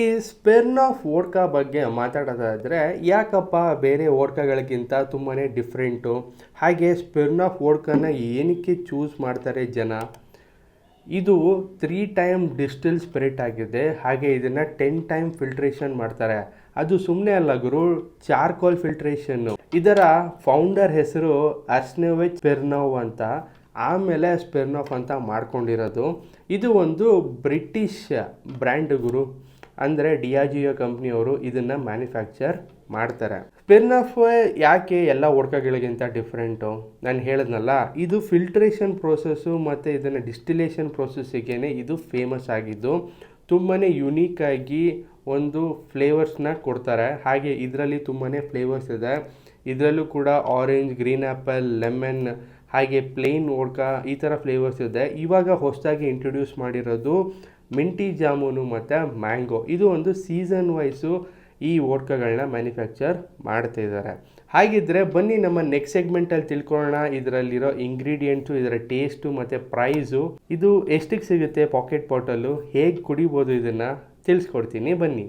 ಈ ಸ್ಮಿರ್ನೋಫ್ ವೋಡ್ಕಾ ಬಗ್ಗೆ ಮಾತಾಡೋದಾದರೆ ಯಾಕಪ್ಪ ಬೇರೆ ವೋಡ್ಕಾಗಳಿಗಿಂತ ತುಂಬಾ ಡಿಫ್ರೆಂಟು, ಹಾಗೆ ಸ್ಮಿರ್ನೋಫ್ ವೋಡ್ಕಾನ ಏನಕ್ಕೆ ಚೂಸ್ ಮಾಡ್ತಾರೆ ಜನ. ಇದು 3 ಟೈಮ್ ಡಿಸ್ಟಿಲ್ ಸ್ಪಿರಿಟ್ ಆಗಿದೆ, ಹಾಗೆ ಇದನ್ನು 10 ಟೈಮ್ ಫಿಲ್ಟ್ರೇಷನ್ ಮಾಡ್ತಾರೆ. ಅದು ಸುಮ್ಮನೆ ಅಲ್ಲ ಗುರು, ಚಾರ್ಕೋಲ್ ಫಿಲ್ಟ್ರೇಷನ್ನು. ಇದರ ಫೌಂಡರ್ ಹೆಸರು ಅರ್ಸೆನೋವಿಚ್ ಸ್ಮಿರ್ನೋವ್ ಅಂತ, ಆಮೇಲೆ ಸ್ಮಿರ್ನೋಫ್ ಅಂತ ಮಾಡ್ಕೊಂಡಿರೋದು. ಇದು ಒಂದು ಬ್ರಿಟಿಷ್ ಬ್ರ್ಯಾಂಡ್ ಗುರು, ಅಂದರೆ ಡಿಯಾಜಿಯೋ ಕಂಪ್ನಿಯವರು ಇದನ್ನು ಮ್ಯಾನುಫ್ಯಾಕ್ಚರ್ ಮಾಡ್ತಾರೆ. ಸ್ಮಿರ್ನೋಫ್ ಯಾಕೆ ಎಲ್ಲ ವೋಡ್ಕಾಗಳಿಗಿಂತ ಡಿಫ್ರೆಂಟು, ನಾನು ಹೇಳಿದ್ನಲ್ಲ, ಇದು ಫಿಲ್ಟ್ರೇಷನ್ ಪ್ರೋಸೆಸ್ಸು ಮತ್ತು ಇದನ್ನು ಡಿಸ್ಟಿಲೇಷನ್ ಪ್ರೋಸೆಸ್ಸಿಗೆ ಇದು ಫೇಮಸ್ ಆಗಿದ್ದು. ತುಂಬಾ ಯುನೀಕಾಗಿ ಒಂದು ಫ್ಲೇವರ್ಸ್ನ ಕೊಡ್ತಾರೆ. ಹಾಗೆ ಇದರಲ್ಲಿ ತುಂಬಾ ಫ್ಲೇವರ್ಸ್ ಇದೆ. ಇದರಲ್ಲೂ ಕೂಡ ಆರೆಂಜ್, ಗ್ರೀನ್ ಆ್ಯಪಲ್, ಲೆಮನ್, ಹಾಗೆ ಪ್ಲೇನ್ ವೋಡ್ಕಾ, ಈ ಥರ ಫ್ಲೇವರ್ಸ್ ಇದೆ. ಇವಾಗ ಹೊಸದಾಗಿ ಇಂಟ್ರೊಡ್ಯೂಸ್ ಮಾಡಿರೋದು ಮಿಂಟಿ ಜಾಮೂನು ಮತ್ತು ಮ್ಯಾಂಗೋ. ಇದು ಒಂದು ಸೀಸನ್ ವೈಸು ಈ ವೋಡ್ಕಾಗಳನ್ನ ಮ್ಯಾನುಫ್ಯಾಕ್ಚರ್ ಮಾಡ್ತಾಯಿದ್ದಾರೆ. ಹಾಗಿದ್ದರೆ ಬನ್ನಿ ನಮ್ಮ ನೆಕ್ಸ್ಟ್ ಸೆಗ್ಮೆಂಟಲ್ಲಿ ತಿಳ್ಕೊಳ್ಳೋಣ ಇದರಲ್ಲಿರೋ ಇಂಗ್ರೀಡಿಯೆಂಟ್ಸು, ಇದರ ಟೇಸ್ಟು ಮತ್ತು ಪ್ರೈಸು, ಇದು ಎಷ್ಟಕ್ಕೆ ಸಿಗುತ್ತೆ ಪಾಕೆಟ್ ಬಾಟಲು, ಹೇಗೆ ಕುಡಿಬೋದು ಇದನ್ನು ತಿಳಿಸ್ಕೊಡ್ತೀನಿ ಬನ್ನಿ.